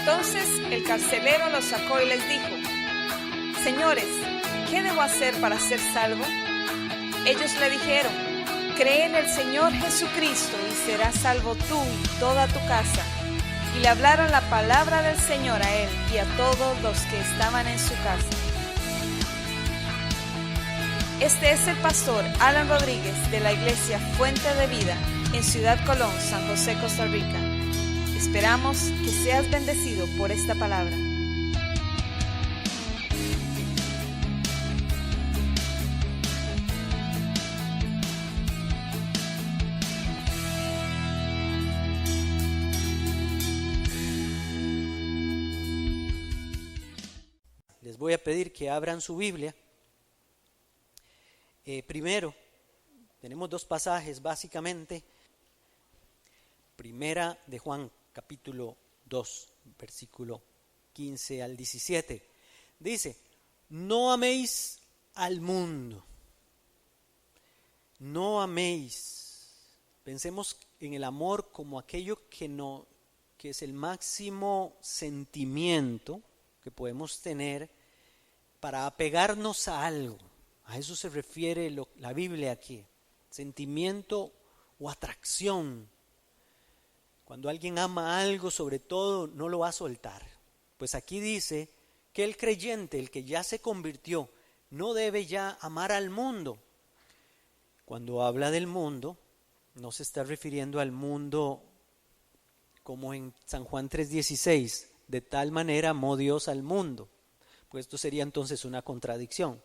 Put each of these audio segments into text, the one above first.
Entonces el carcelero los sacó y les dijo: Señores, ¿qué debo hacer para ser salvo? Ellos le dijeron: Cree en el Señor Jesucristo y serás salvo tú y toda tu casa. Y le hablaron la palabra del Señor a él y a todos los que estaban en su casa. Este es el pastor Alan Rodríguez de la iglesia Fuente de Vida en Ciudad Colón, San José, Costa Rica. Esperamos que seas bendecido por esta palabra. Les voy a pedir que abran su Biblia. Primero, tenemos dos pasajes básicamente. Primera de Juan, capítulo 2, versículo 15 al 17. Dice: no améis al mundo. No améis. Pensemos en el amor como aquello que es el máximo sentimiento que podemos tener para apegarnos a algo. A eso se refiere la Biblia aquí. Sentimiento o atracción. Cuando alguien ama algo, sobre todo, no lo va a soltar. Pues aquí dice que el creyente, el que ya se convirtió, no debe ya amar al mundo. Cuando habla del mundo, no se está refiriendo al mundo como en San Juan 3:16. De tal manera amó Dios al mundo. Pues esto sería entonces una contradicción.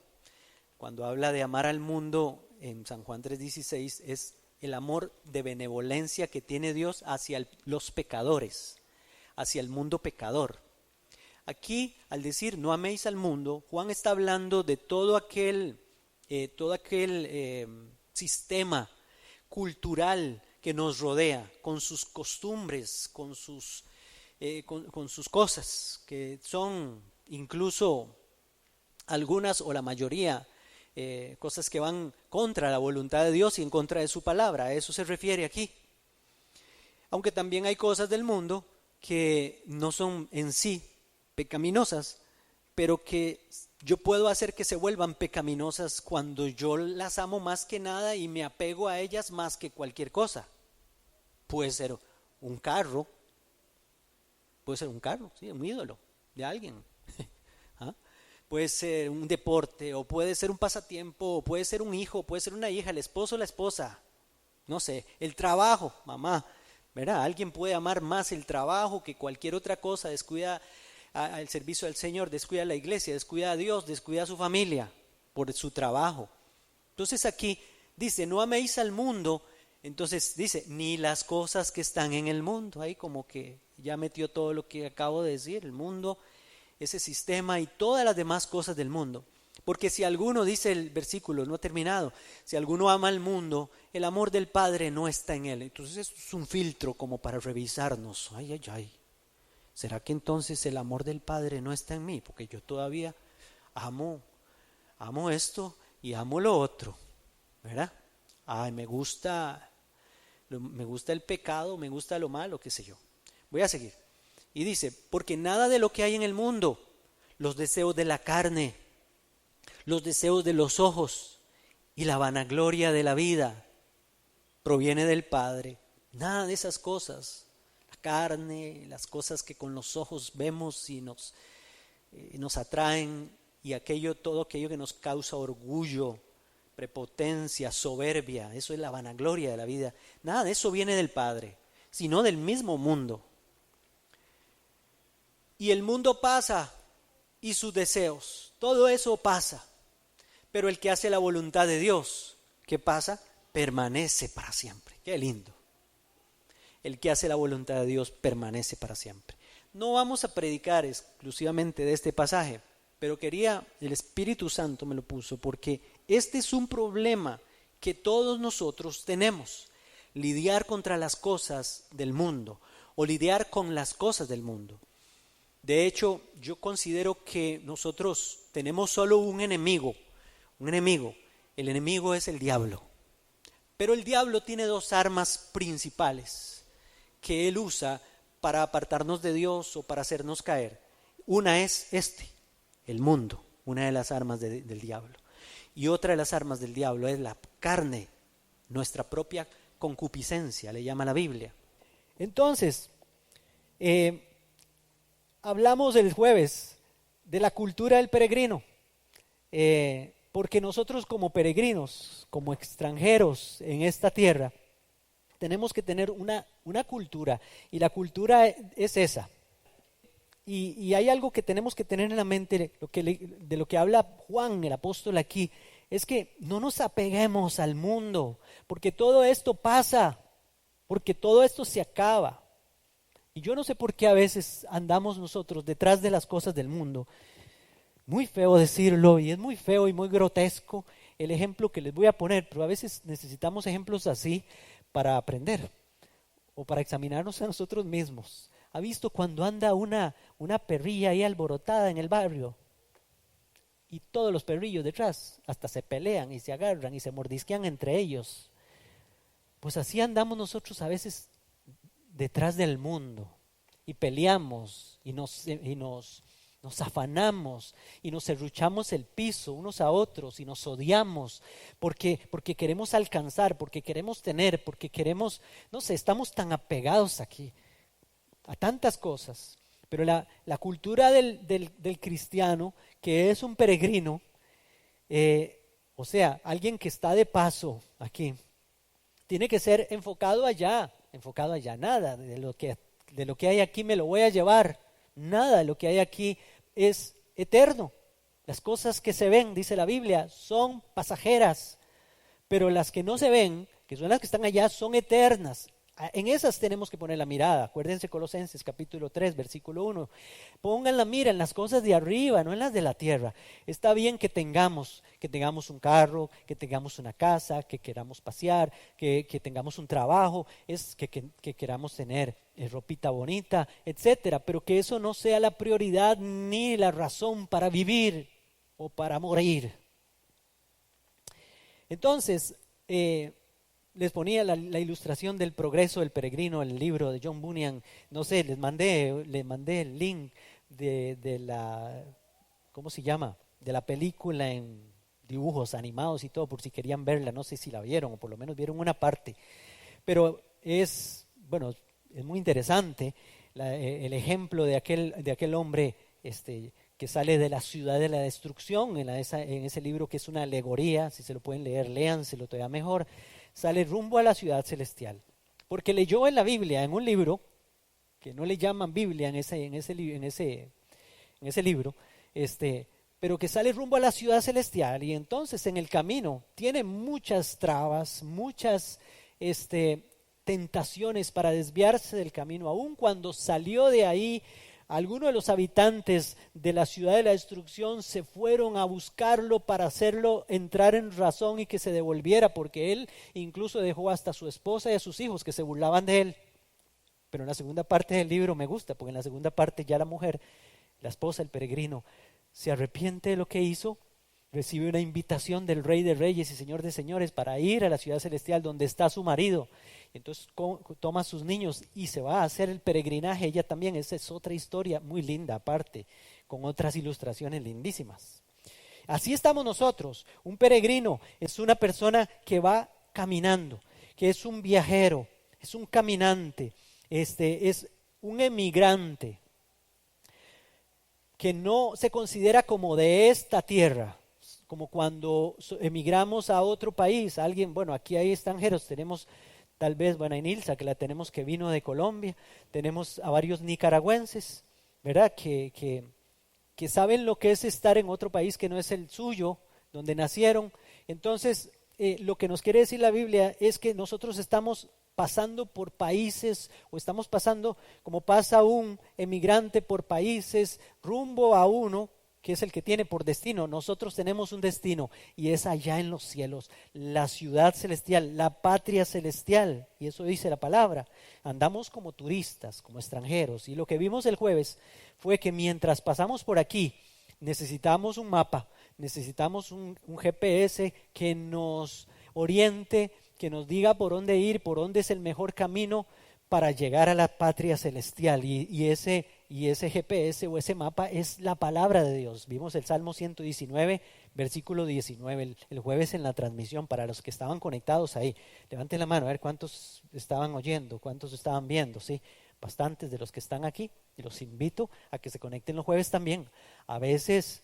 Cuando habla de amar al mundo en San Juan 3:16 es el amor de benevolencia que tiene Dios hacia los pecadores, hacia el mundo pecador. Aquí, al decir no améis al mundo, Juan está hablando de todo aquel sistema cultural que nos rodea, con sus costumbres, con sus cosas, que son incluso algunas o la mayoría cosas que van contra la voluntad de Dios y en contra de su palabra. A eso se refiere aquí. Aunque también hay cosas del mundo que no son en sí pecaminosas, pero que yo puedo hacer que se vuelvan pecaminosas cuando yo las amo más que nada y me apego a ellas más que cualquier cosa. Puede ser un carro, sí, un ídolo de alguien. ¿Ah? Puede ser un deporte, o puede ser un pasatiempo, o puede ser un hijo, puede ser una hija, el esposo o la esposa, no sé, el trabajo, mamá, ¿verdad? Alguien puede amar más el trabajo que cualquier otra cosa, descuida al servicio del Señor, descuida a la iglesia, descuida a Dios, descuida a su familia por su trabajo. Entonces aquí dice, no améis al mundo, entonces dice, ni las cosas que están en el mundo. Ahí como que ya metió todo lo que acabo de decir, el mundo, ese sistema y todas las demás cosas del mundo. Porque si alguno, dice el versículo, no ha terminado, si alguno ama al mundo, el amor del Padre no está en él. Entonces esto es un filtro como para revisarnos. Ay. ¿Será que entonces el amor del Padre no está en mí? Porque yo todavía amo esto y amo lo otro, ¿verdad? Me gusta el pecado, me gusta lo malo, qué sé yo. Voy a seguir. Y dice, porque nada de lo que hay en el mundo, los deseos de la carne, los deseos de los ojos y la vanagloria de la vida, proviene del Padre. Nada de esas cosas, la carne, las cosas que con los ojos vemos y nos atraen, y todo aquello que nos causa orgullo, prepotencia, soberbia, eso es la vanagloria de la vida. Nada de eso viene del Padre, sino del mismo mundo. Y el mundo pasa y sus deseos, todo eso pasa. Pero el que hace la voluntad de Dios, ¿qué pasa? Permanece para siempre. Qué lindo. El que hace la voluntad de Dios permanece para siempre. No vamos a predicar exclusivamente de este pasaje, pero el Espíritu Santo me lo puso porque este es un problema que todos nosotros tenemos. Lidiar contra las cosas del mundo o lidiar con las cosas del mundo. De hecho, yo considero que nosotros tenemos solo un enemigo. El enemigo es el diablo. Pero el diablo tiene dos armas principales que él usa para apartarnos de Dios o para hacernos caer. Una es el mundo, una de las armas del diablo. Y otra de las armas del diablo es la carne, nuestra propia concupiscencia, le llama la Biblia. Entonces, hablamos el jueves de la cultura del peregrino, porque nosotros como peregrinos, como extranjeros en esta tierra, tenemos que tener una cultura, y la cultura es esa. Y hay algo que tenemos que tener en la mente, de lo que habla Juan, el apóstol aquí, es que no nos apeguemos al mundo, porque todo esto pasa, porque todo esto se acaba. Y yo no sé por qué a veces andamos nosotros detrás de las cosas del mundo. Muy feo decirlo, y es muy feo y muy grotesco el ejemplo que les voy a poner, pero a veces necesitamos ejemplos así para aprender o para examinarnos a nosotros mismos. ¿Ha visto cuando anda una perrilla ahí alborotada en el barrio? Y todos los perrillos detrás hasta se pelean y se agarran y se mordisquean entre ellos. Pues así andamos nosotros a veces detrás del mundo y peleamos y nos afanamos y nos serruchamos el piso unos a otros y nos odiamos porque queremos alcanzar, porque queremos tener, porque queremos, no sé, estamos tan apegados aquí a tantas cosas. Pero la cultura del cristiano, que es un peregrino, o sea, alguien que está de paso aquí, tiene que ser enfocado allá, nada de lo que hay aquí me lo voy a llevar, nada de lo que hay aquí es eterno. Las cosas que se ven, dice la Biblia, son pasajeras, pero las que no se ven, que son las que están allá, son eternas. En esas tenemos que poner la mirada. Acuérdense Colosenses capítulo 3 versículo 1. Pongan la mira en las cosas de arriba, no en las de la tierra. Está bien que tengamos un carro, que tengamos una casa, que queramos pasear, que tengamos un trabajo, que queramos tener ropita bonita, etcétera, pero que eso no sea la prioridad ni la razón para vivir o para morir. Entonces, les ponía la ilustración del progreso del peregrino, el libro de John Bunyan. No sé, les mandé el link de la, ¿cómo se llama? De la película en dibujos animados y todo, por si querían verla. No sé si la vieron o por lo menos vieron una parte. Pero es muy interesante el ejemplo de aquel hombre que sale de la ciudad de la destrucción en ese libro, que es una alegoría. Si se lo pueden leer, léanselo todavía mejor. Sale rumbo a la ciudad celestial, porque leyó en la Biblia, en un libro que no le llaman Biblia en ese libro, pero que sale rumbo a la ciudad celestial, y entonces en el camino tiene muchas trabas, muchas tentaciones para desviarse del camino. Aun cuando salió de ahí, algunos de los habitantes de la ciudad de la destrucción se fueron a buscarlo para hacerlo entrar en razón y que se devolviera, porque él incluso dejó hasta a su esposa y a sus hijos que se burlaban de él. Pero en la segunda parte del libro me gusta, porque en la segunda parte ya la mujer, la esposa, el peregrino, se arrepiente de lo que hizo, recibe una invitación del Rey de Reyes y Señor de Señores para ir a la ciudad celestial donde está su marido. Entonces toma a sus niños y se va a hacer el peregrinaje. Ella también, esa es otra historia muy linda aparte, con otras ilustraciones lindísimas. Así estamos nosotros. Un peregrino es una persona que va caminando, que es un viajero, es un caminante, es un emigrante, que no se considera como de esta tierra, como cuando emigramos a otro país. Aquí hay extranjeros, tenemos tal vez, a Nilsa, que la tenemos, que vino de Colombia, tenemos a varios nicaragüenses, ¿verdad? Que saben lo que es estar en otro país que no es el suyo, donde nacieron. Entonces, lo que nos quiere decir la Biblia es que nosotros estamos pasando por países, o estamos pasando como pasa un emigrante por países, rumbo a uno que es el que tiene por destino. Nosotros tenemos un destino, y es allá en los cielos, la ciudad celestial, la patria celestial, y eso dice la palabra. Andamos como turistas, como extranjeros, y lo que vimos el jueves fue que mientras pasamos por aquí, necesitamos un mapa, necesitamos un GPS que nos oriente, que nos diga por dónde ir, por dónde es el mejor camino para llegar a la patria celestial. Y ese GPS o ese mapa es la palabra de Dios. Vimos el Salmo 119, versículo 19, el jueves en la transmisión. Para los que estaban conectados ahí, levanten la mano a ver cuántos estaban oyendo, cuántos estaban viendo, ¿sí? Bastantes de los que están aquí, y los invito a que se conecten los jueves también. A veces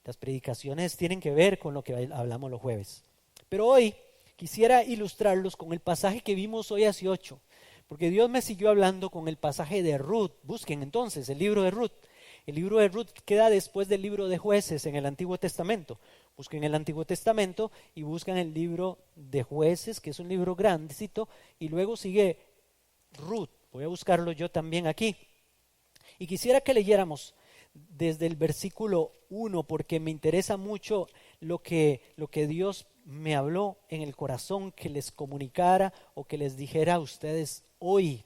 las predicaciones tienen que ver con lo que hablamos los jueves, pero hoy quisiera ilustrarlos con el pasaje que vimos hoy hace 8, porque Dios me siguió hablando con el pasaje de Ruth. Busquen entonces el libro de Ruth. El libro de Ruth queda después del libro de Jueces en el Antiguo Testamento. Busquen el Antiguo Testamento y buscan el libro de Jueces, que es un libro grandecito, y luego sigue Ruth. Voy a buscarlo yo también aquí. Y quisiera que leyéramos desde el versículo 1, porque me interesa mucho lo que Dios me habló en el corazón que les comunicara o que les dijera a ustedes hoy.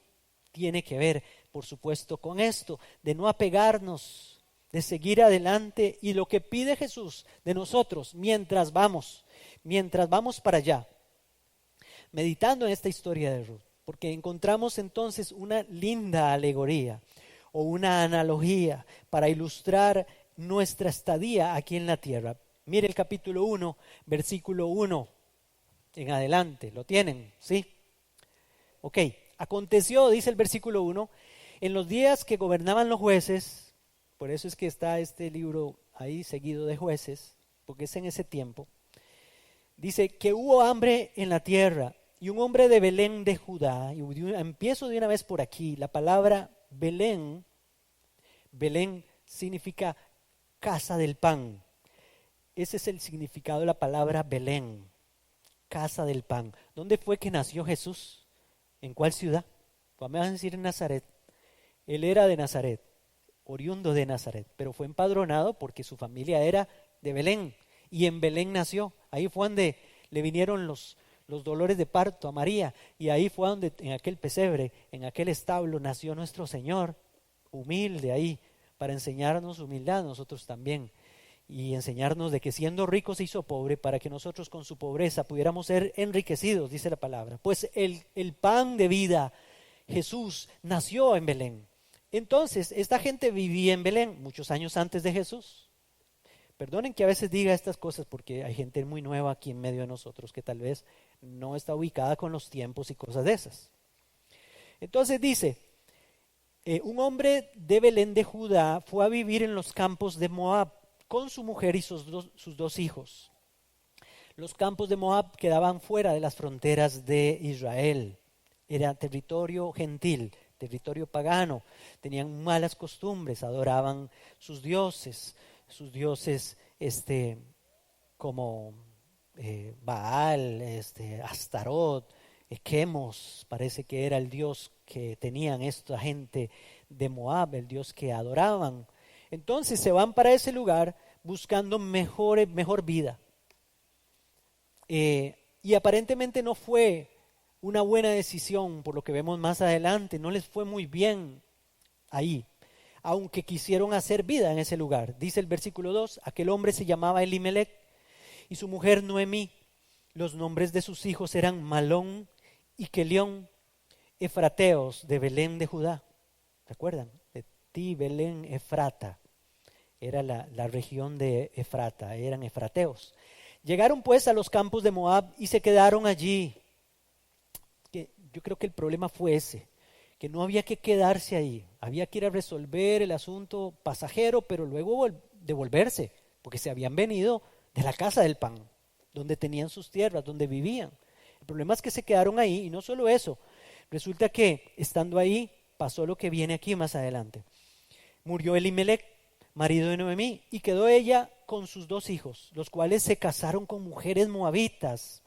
Tiene que ver, por supuesto, con esto, de no apegarnos, de seguir adelante, y lo que pide Jesús de nosotros mientras vamos para allá, meditando en esta historia de Ruth. Porque encontramos entonces una linda alegoría o una analogía para ilustrar nuestra estadía aquí en la tierra. Mire el capítulo 1, versículo 1 en adelante. ¿Lo tienen? ¿Sí? Ok. Aconteció, dice el versículo 1, en los días que gobernaban los jueces, por eso es que está este libro ahí seguido de Jueces, porque es en ese tiempo, dice que hubo hambre en la tierra. Y un hombre de Belén de Judá, y empiezo de una vez por aquí, la palabra Belén significa casa del pan. Ese es el significado de la palabra Belén, casa del pan. ¿Dónde fue que nació Jesús? ¿En cuál ciudad? Vamos a decir en Nazaret. Él era de Nazaret, oriundo de Nazaret, pero fue empadronado porque su familia era de Belén, y en Belén nació. Ahí fue donde le vinieron los dolores de parto a María, y ahí fue donde en aquel pesebre, en aquel establo nació nuestro Señor, humilde ahí, para enseñarnos humildad nosotros también, y enseñarnos de que siendo rico se hizo pobre, para que nosotros con su pobreza pudiéramos ser enriquecidos, dice la palabra. Pues el pan de vida, Jesús, nació en Belén. Entonces, esta gente vivía en Belén muchos años antes de Jesús. Perdonen que a veces diga estas cosas porque hay gente muy nueva aquí en medio de nosotros que tal vez no está ubicada con los tiempos y cosas de esas. Entonces dice, un hombre de Belén de Judá fue a vivir en los campos de Moab con su mujer y sus dos hijos. Los campos de Moab quedaban fuera de las fronteras de Israel. Era territorio gentil, territorio pagano. Tenían malas costumbres, adoraban sus dioses como Baal, Astarot, Quemos, parece que era el dios que tenían esta gente de Moab, el dios que adoraban. Entonces se van para ese lugar buscando mejor vida. Y aparentemente no fue una buena decisión, por lo que vemos más adelante, no les fue muy bien ahí, aunque quisieron hacer vida en ese lugar. Dice el versículo 2, aquel hombre se llamaba Elimelec y su mujer Noemí. Los nombres de sus hijos eran Malón y Kelión, efrateos de Belén de Judá. ¿Se acuerdan? De ti, Belén, Efrata. Era la región de Efrata, eran efrateos. Llegaron pues a los campos de Moab y se quedaron allí. Yo creo que el problema fue ese, que no había que quedarse ahí, había que ir a resolver el asunto pasajero, pero luego devolverse, porque se habían venido de la casa del pan, donde tenían sus tierras, donde vivían. El problema es que se quedaron ahí, y no solo eso, resulta que estando ahí pasó lo que viene aquí más adelante. Murió Elimelec, marido de Noemí, y quedó ella con sus dos hijos, los cuales se casaron con mujeres moabitas,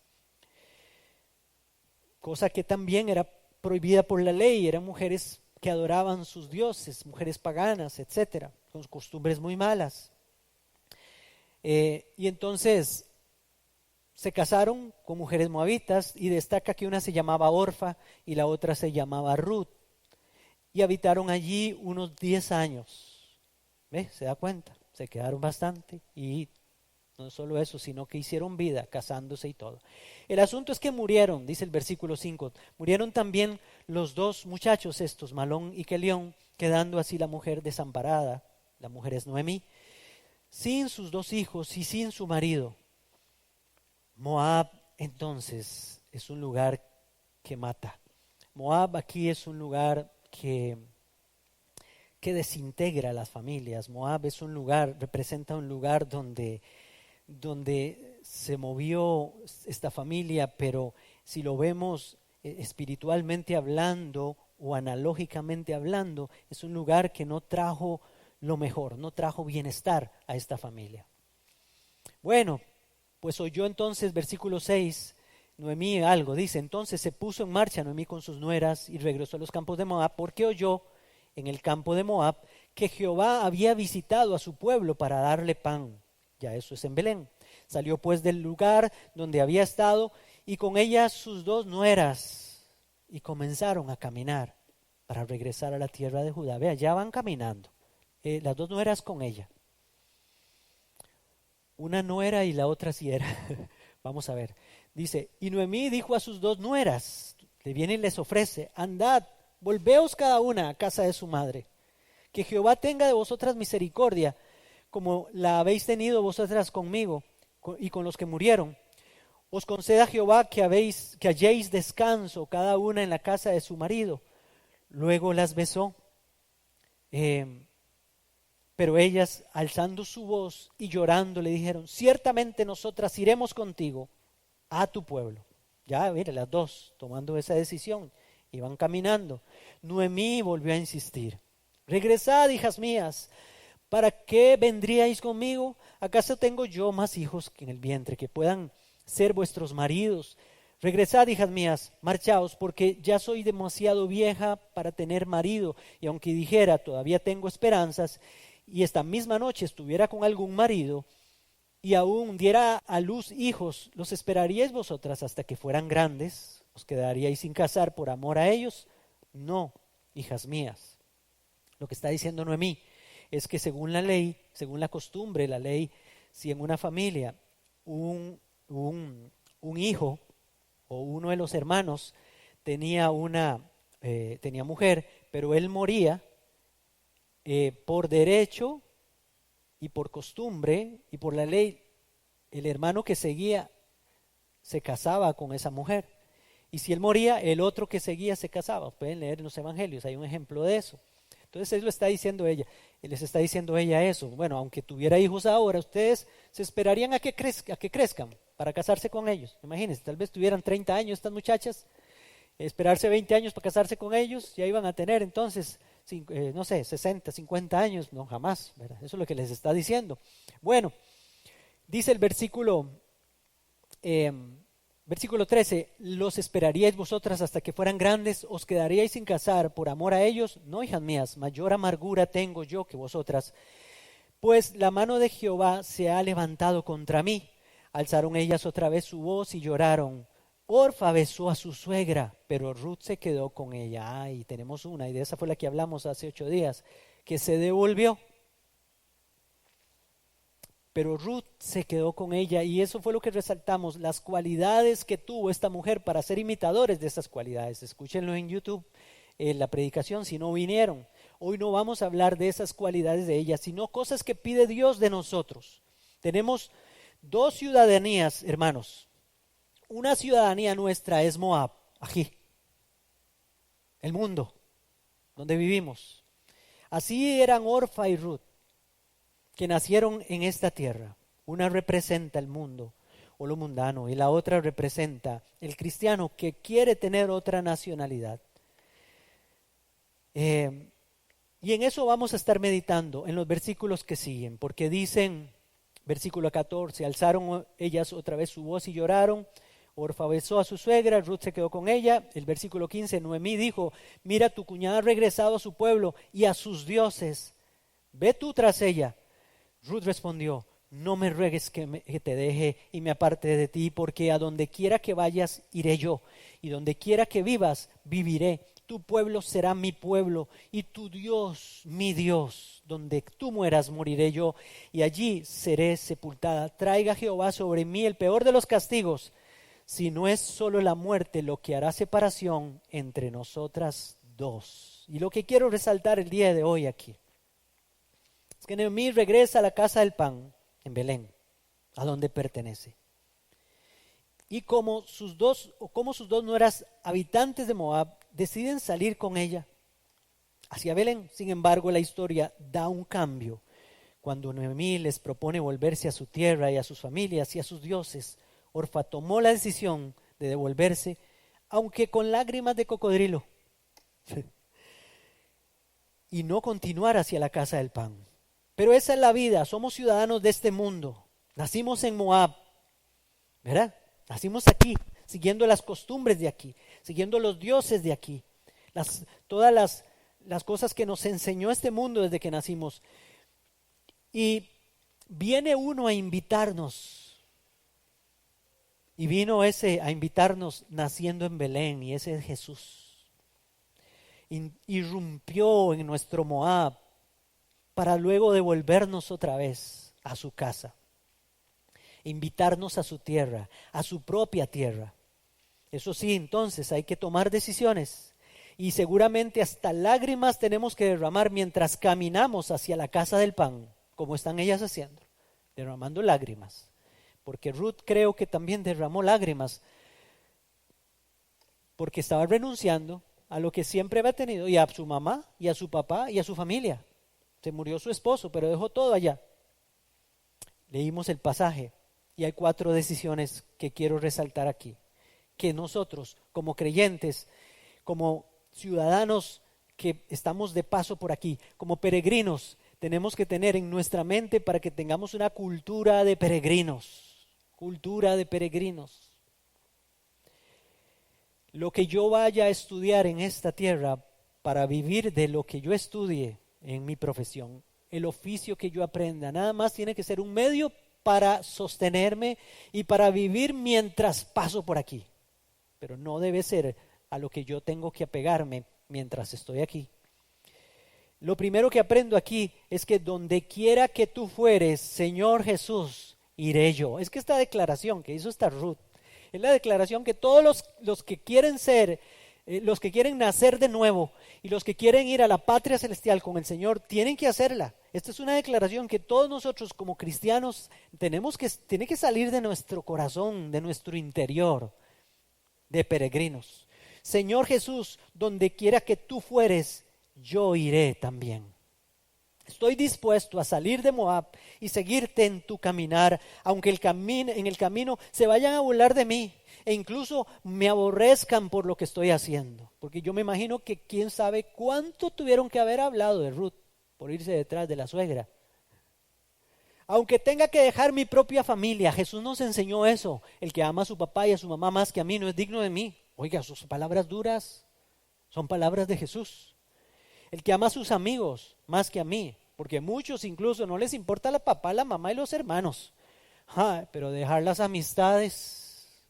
cosa que también era prohibida por la ley. Eran mujeres que adoraban sus dioses, mujeres paganas, etcétera, con costumbres muy malas. Y entonces se casaron con mujeres moabitas, y destaca que una se llamaba Orfa y la otra se llamaba Ruth, y habitaron allí unos 10 años. ¿Ve? ¿Se da cuenta? Se quedaron bastante, y no solo eso, sino que hicieron vida casándose y todo. El asunto es que murieron, dice el versículo 5, murieron también los dos muchachos estos, Malón y Kelión, quedando así la mujer desamparada, la mujer es Noemí, sin sus dos hijos y sin su marido. Moab entonces es un lugar que mata. Moab aquí es un lugar que desintegra a las familias. Moab es un lugar, representa un lugar donde se movió esta familia, pero si lo vemos espiritualmente hablando o analógicamente hablando, es un lugar que no trajo lo mejor, no trajo bienestar a esta familia. Bueno, pues oyó entonces, versículo 6, Noemí algo, dice, entonces se puso en marcha Noemí con sus nueras y regresó a los campos de Moab, porque oyó en el campo de Moab que Jehová había visitado a su pueblo para darle pan. Ya eso es en Belén. Salió pues del lugar donde había estado y con ella sus dos nueras y comenzaron a caminar para regresar a la tierra de Judá. Vea, ya van caminando. Las dos nueras con ella. Una nuera y la otra sí era. Vamos a ver. Dice, y Noemí dijo a sus dos nueras, le viene y les ofrece, andad, volveos cada una a casa de su madre, que Jehová tenga de vosotras misericordia, como la habéis tenido vosotras conmigo y con los que murieron. Os conceda Jehová que halléis descanso cada una en la casa de su marido. Luego las besó. Pero ellas, alzando su voz y llorando, le dijeron, ciertamente nosotras iremos contigo a tu pueblo. Ya, mire, las dos tomando esa decisión, iban caminando. Noemí volvió a insistir, regresad, hijas mías, ¿para qué vendríais conmigo? ¿Acaso tengo yo más hijos que en el vientre que puedan ser vuestros maridos? Regresad, hijas mías, marchaos, porque ya soy demasiado vieja para tener marido, y aunque dijera, todavía tengo esperanzas, y esta misma noche estuviera con algún marido, y aún diera a luz hijos, ¿los esperaríais vosotras hasta que fueran grandes? ¿Os quedaríais sin casar por amor a ellos? No, hijas mías. Lo que está diciendo Noemí es que según la ley, según la costumbre, la ley, si en una familia un hijo o uno de los hermanos tenía mujer, pero él moría, por derecho y por costumbre y por la ley, el hermano que seguía se casaba con esa mujer. Y si él moría, el otro que seguía se casaba. Pueden leer en los evangelios, hay un ejemplo de eso. Entonces él lo está diciendo ella, les está diciendo ella eso. Bueno, aunque tuviera hijos ahora, ustedes se esperarían a que crezcan para casarse con ellos. Imagínense, tal vez tuvieran 30 años estas muchachas, esperarse 20 años para casarse con ellos, ya iban a tener entonces, no sé, 60, 50 años, no, jamás, ¿verdad? Eso es lo que les está diciendo. Bueno, dice el versículo 13, ¿los esperaríais vosotras hasta que fueran grandes? ¿Os quedaríais sin casar por amor a ellos? No, hijas mías, mayor amargura tengo yo que vosotras, pues la mano de Jehová se ha levantado contra mí. Alzaron ellas otra vez su voz y lloraron. Orfa besó a su suegra, pero Ruth se quedó con ella. Y tenemos una, y de esa fue la que hablamos hace 8 días, que se devolvió. Pero Ruth se quedó con ella, y eso fue lo que resaltamos, las cualidades que tuvo esta mujer para ser imitadores de esas cualidades. Escúchenlo en YouTube, la predicación, si no vinieron. Hoy no vamos a hablar de esas cualidades de ella, sino cosas que pide Dios de nosotros. Tenemos 2 ciudadanías, hermanos. Una ciudadanía nuestra es Moab, aquí, el mundo, donde vivimos. Así eran Orfa y Ruth, que nacieron en esta tierra. Una representa el mundo o lo mundano y la otra representa el cristiano que quiere tener otra nacionalidad. Y en eso vamos a estar meditando en los versículos que siguen, porque dicen, versículo 14, alzaron ellas otra vez su voz y lloraron. Orfa besó a su suegra, Ruth se quedó con ella. El versículo 15, Noemí dijo, mira, tu cuñada ha regresado a su pueblo y a sus dioses. Ve tú tras ella. Ruth respondió, no me ruegues que te deje y me aparte de ti, porque a donde quiera que vayas, iré yo, y donde quiera que vivas, viviré. Tu pueblo será mi pueblo, y tu Dios, mi Dios. Donde tú mueras, moriré yo, y allí seré sepultada. Traiga Jehová sobre mí el peor de los castigos, si no es solo la muerte lo que hará separación entre nosotras dos. Y lo que quiero resaltar el día de hoy aquí es que Noemí regresa a la casa del pan en Belén, a donde pertenece. Y como sus dos nueras habitantes de Moab deciden salir con ella hacia Belén. Sin embargo, la historia da un cambio cuando Noemí les propone volverse a su tierra y a sus familias y a sus dioses. Orfa tomó la decisión de devolverse, aunque con lágrimas de cocodrilo, y no continuar hacia la casa del pan. Pero esa es la vida, somos ciudadanos de este mundo. Nacimos en Moab, ¿verdad? Nacimos aquí, siguiendo las costumbres de aquí, siguiendo los dioses de aquí, todas las cosas que nos enseñó este mundo desde que nacimos. Y viene uno a invitarnos, y vino ese a invitarnos naciendo en Belén, y ese es Jesús. Irrumpió en nuestro Moab para luego devolvernos otra vez a su casa, invitarnos a su tierra, a su propia tierra. Eso sí, entonces hay que tomar decisiones y seguramente hasta lágrimas tenemos que derramar mientras caminamos hacia la casa del pan, como están ellas haciendo, derramando lágrimas, porque Ruth creo que también derramó lágrimas porque estaba renunciando a lo que siempre había tenido, y a su mamá, y a su papá, y a su familia. Se murió su esposo, pero dejó todo allá. Leímos el pasaje y hay 4 decisiones que quiero resaltar aquí, que nosotros como creyentes, como ciudadanos que estamos de paso por aquí, como peregrinos, tenemos que tener en nuestra mente para que tengamos una cultura de peregrinos, Lo que yo vaya a estudiar en esta tierra para vivir de lo que yo estudie en mi profesión, el oficio que yo aprenda, nada más tiene que ser un medio para sostenerme y para vivir mientras paso por aquí, pero no debe ser a lo que yo tengo que apegarme mientras estoy aquí. Lo primero que aprendo aquí es que donde quiera que tú fueres, Señor Jesús, iré yo. Es que esta declaración que hizo esta Ruth, es la declaración que todos los que quieren ser, los que quieren nacer de nuevo y los que quieren ir a la patria celestial con el Señor, tienen que hacerla. Esta es una declaración que todos nosotros como cristianos tiene que salir de nuestro corazón, de nuestro interior, de peregrinos. Señor Jesús, donde quiera que tú fueres, yo iré también. Estoy dispuesto a salir de Moab y seguirte en tu caminar, aunque en el camino se vayan a burlar de mí e incluso me aborrezcan por lo que estoy haciendo. Porque yo me imagino que quién sabe cuánto tuvieron que haber hablado de Ruth por irse detrás de la suegra. Aunque tenga que dejar mi propia familia, Jesús nos enseñó eso. El que ama a su papá y a su mamá más que a mí no es digno de mí. Oiga, sus palabras duras son palabras de Jesús. El que ama a sus amigos más que a mí, porque muchos incluso no les importa la papá, la mamá y los hermanos. Pero dejar las amistades,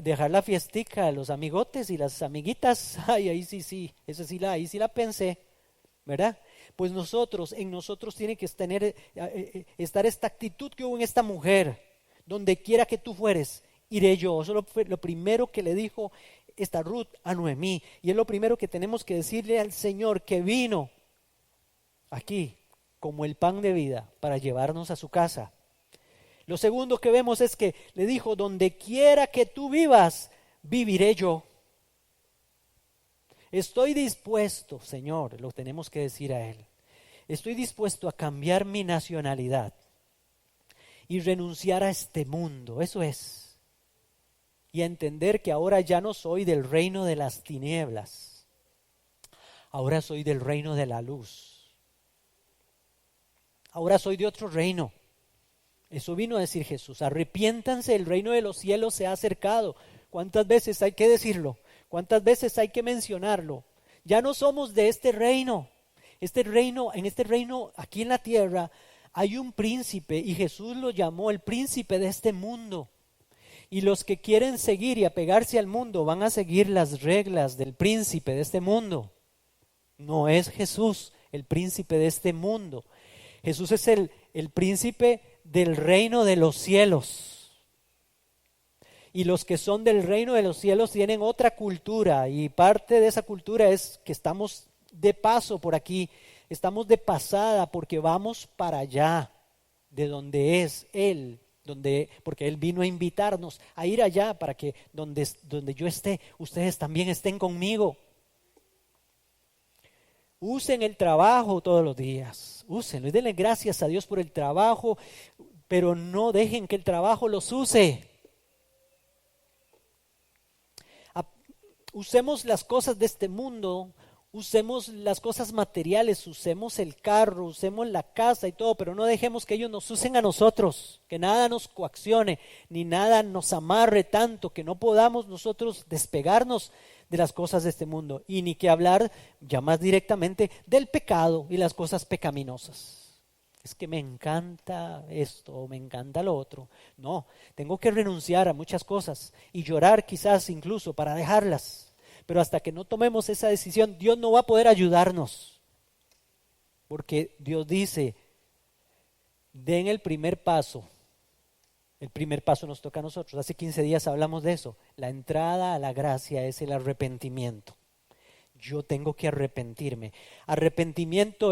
dejar la fiestica, los amigotes y las amiguitas, ahí sí la pensé, ¿verdad? Pues en nosotros tiene que estar esta actitud que hubo en esta mujer. Donde quiera que tú fueres, iré yo. Eso fue lo primero que le dijo esta Ruth a Noemí, y es lo primero que tenemos que decirle al Señor, que vino aquí como el pan de vida para llevarnos a su casa. Lo segundo que vemos es que le dijo, donde quiera que tú vivas, viviré yo. Estoy dispuesto, Señor, lo tenemos que decir a Él, estoy dispuesto a cambiar mi nacionalidad y renunciar a este mundo, eso es. Y a entender que ahora ya no soy del reino de las tinieblas, ahora soy del reino de la luz. Ahora soy de otro reino. Eso vino a decir Jesús. Arrepiéntanse, el reino de los cielos se ha acercado. ¿Cuántas veces hay que decirlo? ¿Cuántas veces hay que mencionarlo? Ya no somos de este reino. En este reino, aquí en la tierra, hay un príncipe, y Jesús lo llamó el príncipe de este mundo. Y los que quieren seguir y apegarse al mundo van a seguir las reglas del príncipe de este mundo. No es Jesús el príncipe de este mundo. Jesús es el príncipe del reino de los cielos. Y los que son del reino de los cielos tienen otra cultura, y parte de esa cultura es que estamos de paso por aquí, estamos de pasada porque vamos para allá, de donde es Él, porque Él vino a invitarnos a ir allá para que donde yo esté, ustedes también estén conmigo. Usen el trabajo todos los días, úsenlo y denle gracias a Dios por el trabajo, pero no dejen que el trabajo los use. Usemos las cosas de este mundo, usemos las cosas materiales, usemos el carro, usemos la casa y todo, pero no dejemos que ellos nos usen a nosotros, que nada nos coaccione, ni nada nos amarre tanto que no podamos nosotros despegarnos de las cosas de este mundo, y ni que hablar ya más directamente del pecado y las cosas pecaminosas. Es que me encanta esto, me encanta lo otro. No, tengo que renunciar a muchas cosas y llorar quizás incluso para dejarlas. Pero hasta que no tomemos esa decisión, Dios no va a poder ayudarnos. Porque Dios dice, den el primer paso. El primer paso nos toca a nosotros. Hace 15 días hablamos de eso. La entrada a la gracia es el arrepentimiento. Yo tengo que arrepentirme. Arrepentimiento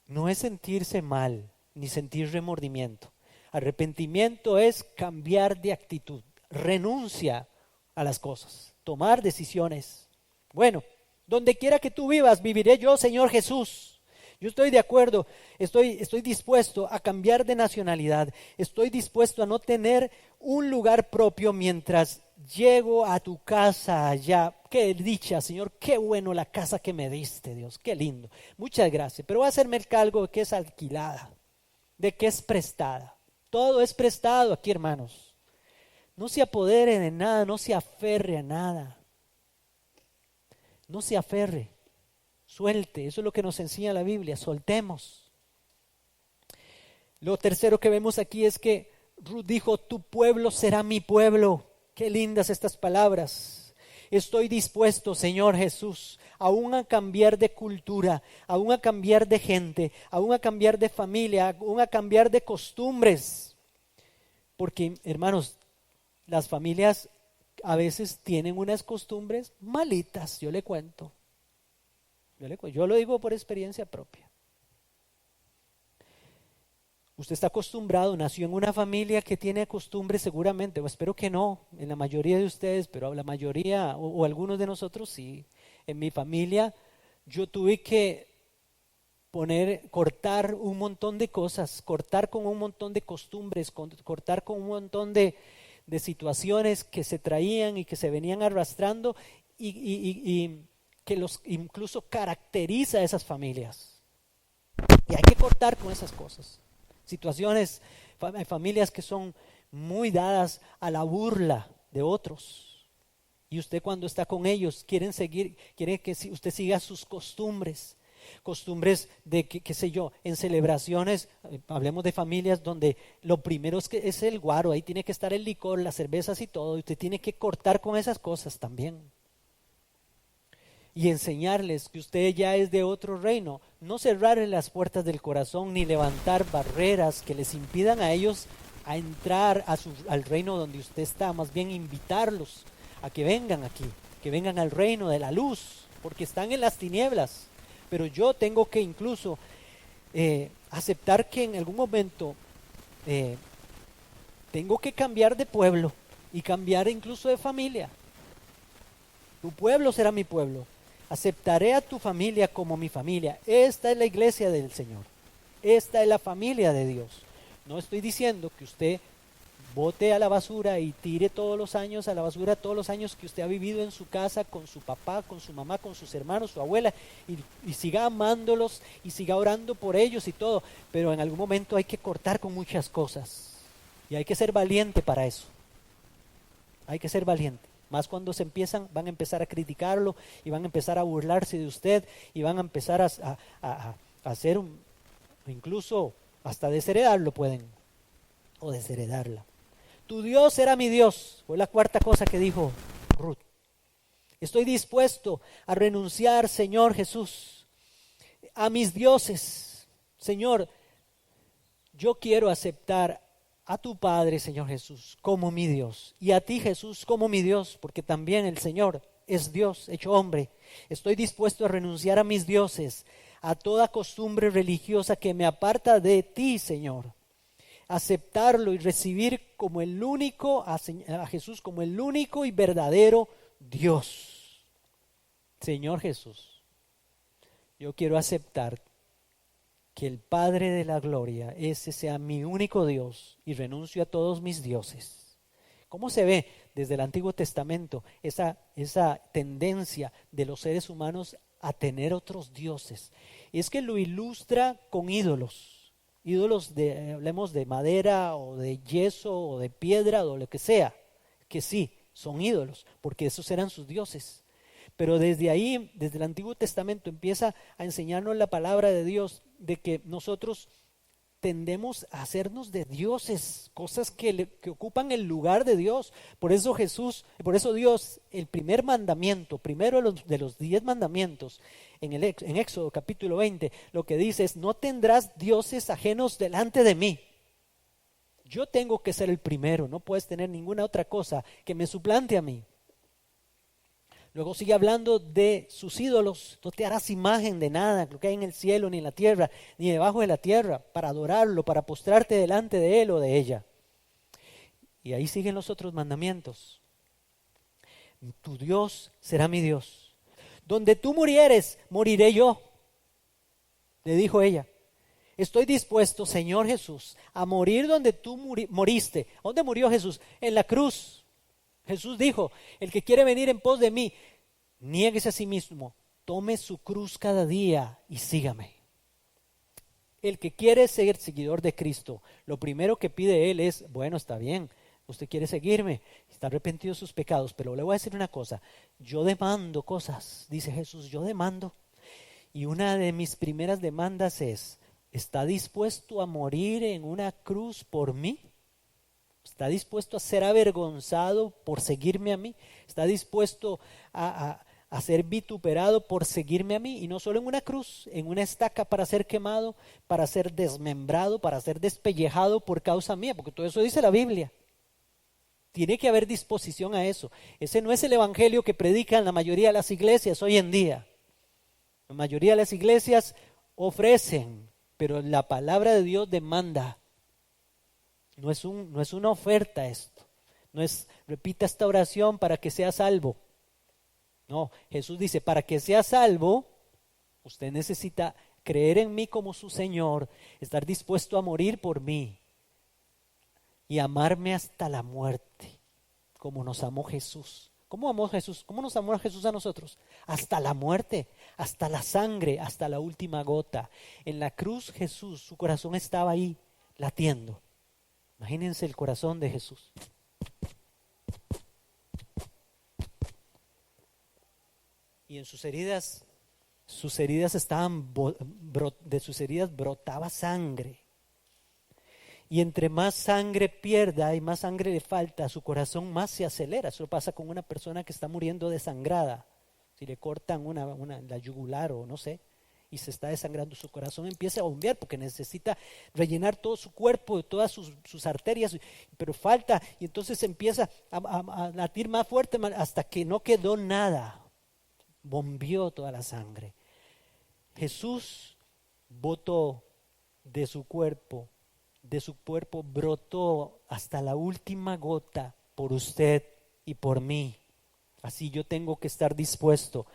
no es sentirse mal, ni sentir remordimiento. Arrepentimiento es cambiar de actitud, renuncia a las cosas, tomar decisiones. Bueno, donde quiera que tú vivas, viviré yo, Señor Jesús. Yo estoy de acuerdo, estoy dispuesto a cambiar de nacionalidad, estoy dispuesto a no tener un lugar propio mientras llego a tu casa allá. Qué dicha, Señor, qué bueno la casa que me diste, Dios, qué lindo. Muchas gracias, pero voy a hacerme el cargo de que es alquilada, de que es prestada. Todo es prestado aquí, hermanos. No se apodere de nada, no se aferre a nada. No se aferre, suelte, eso es lo que nos enseña la Biblia, soltemos. Lo tercero que vemos aquí es que Ruth dijo, tu pueblo será mi pueblo. Qué lindas estas palabras. Estoy dispuesto, Señor Jesús, aún a cambiar de cultura, aún a cambiar de gente, aún a cambiar de familia, aún a cambiar de costumbres. Porque, hermanos, las familias a veces tienen unas costumbres malitas, yo le cuento. Yo lo digo por experiencia propia. Usted está acostumbrado, nació en una familia que tiene costumbres seguramente, o espero que no, en la mayoría de ustedes, pero la mayoría o algunos de nosotros sí. En mi familia yo tuve que cortar un montón de cosas, cortar con un montón de costumbres, cortar con un montón de situaciones que se traían y que se venían arrastrando y que los incluso caracteriza a esas familias. Y hay que cortar con esas cosas. Situaciones, hay familias que son muy dadas a la burla de otros. Y usted cuando está con ellos quiere que usted siga sus costumbres de qué sé yo, en celebraciones, hablemos de familias donde lo primero es el guaro, ahí tiene que estar el licor, las cervezas y todo, y usted tiene que cortar con esas cosas también. Y enseñarles que usted ya es de otro reino, no cerrarle las puertas del corazón ni levantar barreras que les impidan a ellos a entrar al reino donde usted está, más bien invitarlos a que vengan aquí, que vengan al reino de la luz, porque están en las tinieblas. Pero yo tengo que incluso aceptar que en algún momento tengo que cambiar de pueblo y cambiar incluso de familia. Tu pueblo será mi pueblo. Aceptaré a tu familia como mi familia. Esta es la iglesia del Señor. Esta es la familia de Dios. No estoy diciendo que usted bote a la basura y tire todos los años a la basura todos los años que usted ha vivido en su casa con su papá, con su mamá, con sus hermanos, su abuela, y siga amándolos y siga orando por ellos y todo. Pero en algún momento hay que cortar con muchas cosas. Y hay que ser valiente para eso. Hay que ser valiente. Más cuando van a empezar a criticarlo y van a empezar a burlarse de usted y van a empezar a hacer incluso hasta desheredarlo pueden, o desheredarla. Tu Dios será mi Dios, fue la cuarta cosa que dijo Ruth. Estoy dispuesto a renunciar, Señor Jesús, a mis dioses. Señor, yo quiero aceptar a tu Padre, Señor Jesús, como mi Dios, y a ti, Jesús, como mi Dios, porque también el Señor es Dios hecho hombre. Estoy dispuesto a renunciar a mis dioses, a toda costumbre religiosa que me aparta de ti, Señor. Aceptarlo y recibir como el único, a Jesús como el único y verdadero Dios. Señor Jesús, yo quiero aceptar que el Padre de la gloria, ese sea mi único Dios, y renuncio a todos mis dioses. ¿Cómo se ve desde el Antiguo Testamento esa tendencia de los seres humanos a tener otros dioses? Es que lo ilustra con ídolos hablemos de madera o de yeso o de piedra o lo que sea, que sí, son ídolos, porque esos eran sus dioses. Pero desde ahí, desde el Antiguo Testamento, empieza a enseñarnos la palabra de Dios, de que nosotros tendemos a hacernos de dioses, cosas que ocupan el lugar de Dios. Por eso Dios, el primer mandamiento, primero de los 10 mandamientos, en Éxodo capítulo 20, lo que dice es: no tendrás dioses ajenos delante de mí. Yo tengo que ser el primero, no puedes tener ninguna otra cosa que me suplante a mí. Luego sigue hablando de sus ídolos. No te harás imagen de nada, lo que hay en el cielo, ni en la tierra, ni debajo de la tierra, para adorarlo, para postrarte delante de él o de ella. Y ahí siguen los otros mandamientos. Tu Dios será mi Dios. Donde tú murieres, moriré yo, le dijo ella. Estoy dispuesto, Señor Jesús, a morir donde tú moriste. ¿Dónde murió Jesús? En la cruz. Jesús dijo: el que quiere venir en pos de mí, niéguese a sí mismo, tome su cruz cada día y sígame. El que quiere ser seguidor de Cristo, lo primero que pide él es: bueno, está bien, usted quiere seguirme, está arrepentido de sus pecados, pero le voy a decir una cosa: yo demando cosas, dice Jesús, yo demando. Y una de mis primeras demandas es: ¿está dispuesto a morir en una cruz por mí? ¿Está dispuesto a ser avergonzado por seguirme a mí? ¿Está dispuesto a ser vituperado por seguirme a mí? Y no solo en una cruz, en una estaca para ser quemado, para ser desmembrado, para ser despellejado por causa mía, porque todo eso dice la Biblia. Tiene que haber disposición a eso. Ese no es el evangelio que predican la mayoría de las iglesias hoy en día. La mayoría de las iglesias ofrecen, pero la palabra de Dios demanda. No es una oferta esto. No es: repita esta oración para que sea salvo. No, Jesús dice: para que sea salvo, usted necesita creer en mí como su Señor, estar dispuesto a morir por mí y amarme hasta la muerte, como nos amó Jesús. ¿Cómo amó Jesús? ¿Cómo nos amó Jesús a nosotros? Hasta la muerte, hasta la sangre, hasta la última gota. En la cruz Jesús, su corazón estaba ahí latiendo. Imagínense el corazón de Jesús. Y en sus heridas estaban, de sus heridas brotaba sangre. Y entre más sangre pierda y más sangre le falta, su corazón más se acelera. Eso pasa con una persona que está muriendo desangrada. Si le cortan la yugular o no sé, y se está desangrando, su corazón empieza a bombear porque necesita rellenar todo su cuerpo, todas sus arterias, pero falta, y entonces empieza a latir más fuerte hasta que no quedó nada, bombeó toda la sangre. Jesús botó de su cuerpo brotó hasta la última gota por usted y por mí. Así yo tengo que estar dispuesto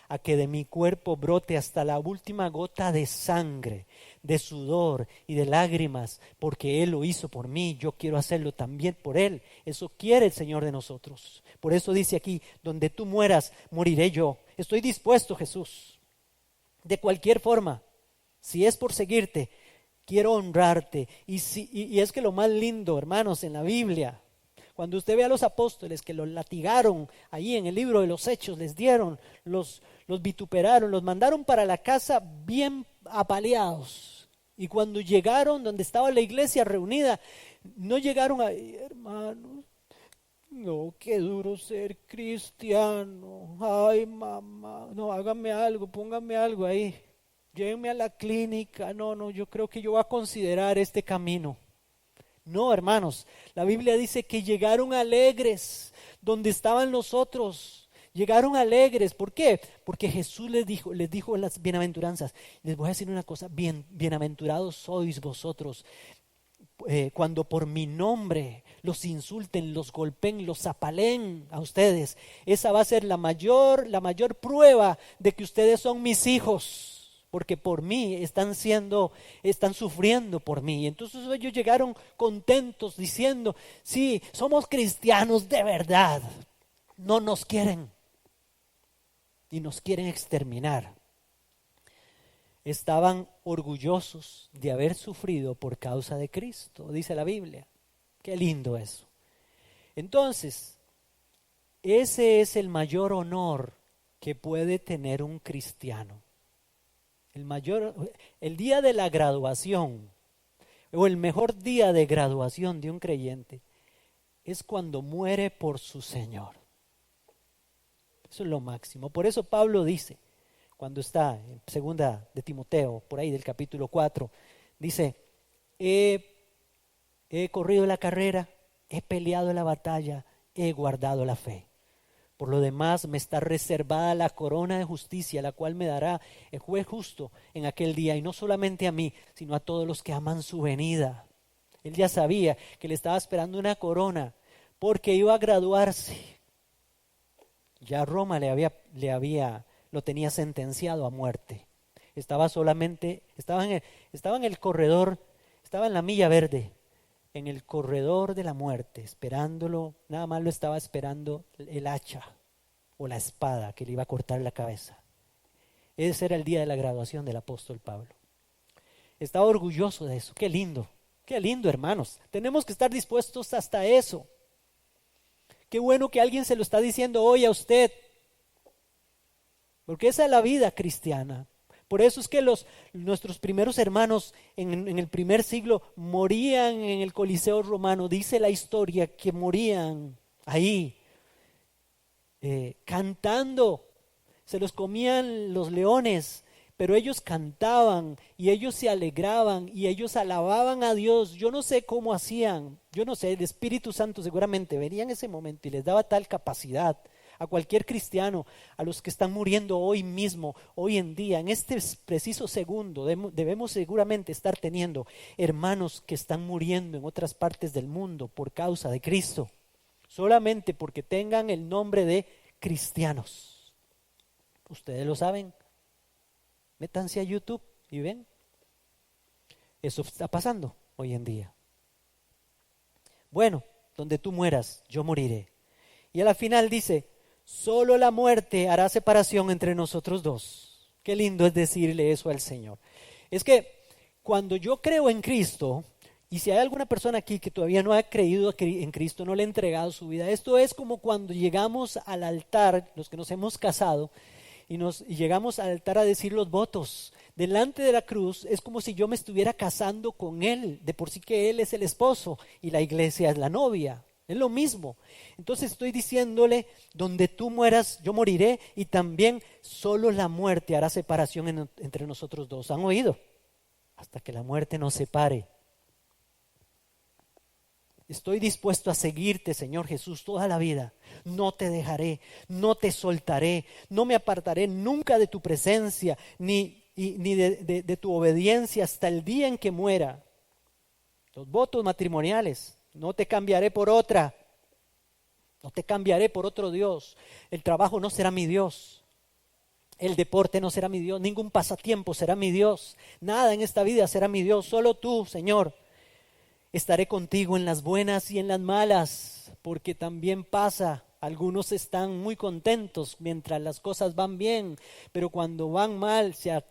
a que de mi cuerpo brote hasta la última gota de sangre, de sudor y de lágrimas, porque Él lo hizo por mí. Yo quiero hacerlo también por Él. Eso quiere el Señor de nosotros. Por eso dice aquí: donde tú mueras, moriré yo. Estoy dispuesto, Jesús, de cualquier forma. Si es por seguirte, quiero honrarte. Y es que lo más lindo, hermanos, en la Biblia, cuando usted ve a los apóstoles que los latigaron ahí en el libro de los Hechos, les dieron, los vituperaron, los mandaron para la casa bien apaleados. Y cuando llegaron donde estaba la iglesia reunida, no llegaron ahí: hermanos, no, qué duro ser cristiano. Ay, mamá, no, hágame algo, póngame algo ahí. Llévenme a la clínica. No, yo creo que yo voy a considerar este camino. No, hermanos, la Biblia dice que llegaron alegres donde estaban los otros. Llegaron alegres. ¿Por qué? Porque Jesús les dijo en las bienaventuranzas, les voy a decir una cosa, bienaventurados sois vosotros cuando por mi nombre los insulten, los golpeen, los apalen a ustedes. Esa va a ser la mayor prueba de que ustedes son mis hijos, porque por mí están sufriendo por mí. Entonces ellos llegaron contentos diciendo, sí, somos cristianos de verdad, no nos quieren y nos quieren exterminar. Estaban orgullosos de haber sufrido por causa de Cristo, dice la Biblia. Qué lindo eso. Entonces, ese es el mayor honor que puede tener un cristiano. El día de la graduación, o el mejor día de graduación de un creyente, es cuando muere por su Señor. Eso es lo máximo. Por eso Pablo dice, cuando está en segunda de Timoteo, por ahí del capítulo 4, dice, he corrido la carrera, he peleado la batalla, he guardado la fe. Por lo demás me está reservada la corona de justicia, la cual me dará el juez justo en aquel día, y no solamente a mí, sino a todos los que aman su venida. Él ya sabía que le estaba esperando una corona, porque iba a graduarse. Ya Roma lo tenía sentenciado a muerte. Estaba en el corredor, estaba en la milla verde, en el corredor de la muerte, esperándolo. Nada más lo estaba esperando el hacha o la espada que le iba a cortar la cabeza. Ese era el día de la graduación del apóstol Pablo. Estaba orgulloso de eso. Qué lindo, hermanos. Tenemos que estar dispuestos hasta eso. Qué bueno que alguien se lo está diciendo hoy a usted. Porque esa es la vida cristiana. Por eso es que nuestros primeros hermanos en el primer siglo morían en el Coliseo romano. Dice la historia que morían ahí, cantando. Se los comían los leones, pero ellos cantaban y ellos se alegraban y ellos alababan a Dios. Yo no sé cómo hacían, yo no sé, el Espíritu Santo seguramente venía en ese momento y les daba tal capacidad a cualquier cristiano, a los que están muriendo hoy mismo, hoy en día, en este preciso segundo. Debemos seguramente estar teniendo hermanos que están muriendo en otras partes del mundo por causa de Cristo, solamente porque tengan el nombre de cristianos. Ustedes lo saben. Métanse a YouTube y ven. Eso está pasando hoy en día. Bueno, donde tú mueras, yo moriré. Y a la final dice, solo la muerte hará separación entre nosotros dos. Qué lindo es decirle eso al Señor. Es que cuando yo creo en Cristo, y si hay alguna persona aquí que todavía no ha creído en Cristo, no le ha entregado su vida, esto es como cuando llegamos al altar, los que nos hemos casado, y llegamos al altar a decir los votos. Delante de la cruz es como si yo me estuviera casando con Él, de por sí que Él es el esposo y la iglesia es la novia. Es lo mismo. Entonces estoy diciéndole, donde tú mueras, yo moriré, y también solo la muerte hará separación entre nosotros dos. ¿Han oído? Hasta que la muerte nos separe. Estoy dispuesto a seguirte, Señor Jesús, toda la vida. No te dejaré, no te soltaré, no me apartaré nunca de tu presencia, ni de tu obediencia hasta el día en que muera. Los votos matrimoniales. No te cambiaré por otra. No te cambiaré por otro Dios. El trabajo no será mi Dios. El deporte no será mi Dios. Ningún pasatiempo será mi Dios. Nada en esta vida será mi Dios. Solo tú, Señor. Estaré contigo en las buenas y en las malas. Porque también pasa. Algunos están muy contentos mientras las cosas van bien. Pero cuando van mal se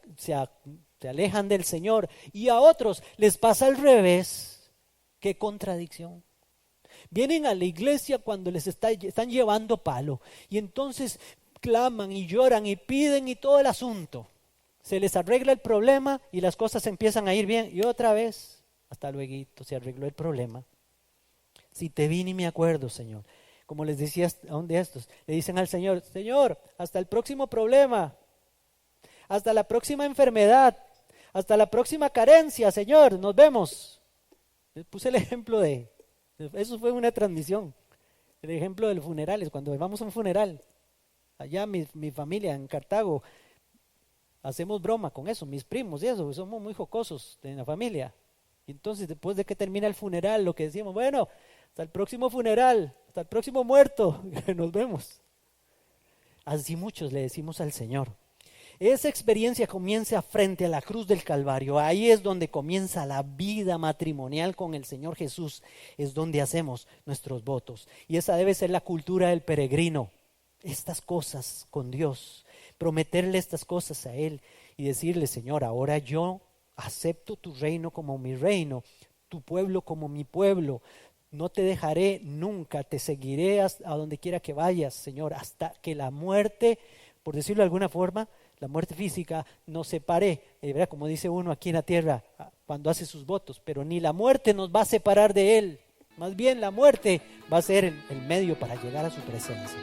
alejan del Señor. Y a otros les pasa al revés. ¡Qué contradicción! Vienen a la iglesia cuando les están llevando palo y entonces claman y lloran y piden y todo el asunto. Se les arregla el problema y las cosas empiezan a ir bien y otra vez, hasta luego, se arregló el problema. Si te vi ni me acuerdo, Señor. Como les decía a un de estos, le dicen al Señor, Señor, hasta el próximo problema, hasta la próxima enfermedad, hasta la próxima carencia, Señor, nos vemos. Puse el ejemplo eso fue una transmisión, el ejemplo de los funerales, cuando vamos a un funeral, allá mi familia en Cartago, hacemos broma con eso, mis primos y eso, somos muy jocosos en la familia. Y entonces después de que termina el funeral, lo que decimos, bueno, hasta el próximo funeral, hasta el próximo muerto, nos vemos. Así muchos le decimos al Señor. Esa experiencia comienza frente a la cruz del Calvario. Ahí es donde comienza la vida matrimonial con el Señor Jesús. Es donde hacemos nuestros votos. Y esa debe ser la cultura del peregrino. Estas cosas con Dios. Prometerle estas cosas a Él y decirle, Señor, ahora yo acepto tu reino como mi reino, tu pueblo como mi pueblo. No te dejaré nunca, te seguiré a donde quiera que vayas, Señor, hasta que la muerte, por decirlo de alguna forma, la muerte física nos separe, ¿verdad? Como dice uno aquí en la tierra cuando hace sus votos, pero ni la muerte nos va a separar de Él, más bien la muerte va a ser el medio para llegar a su presencia.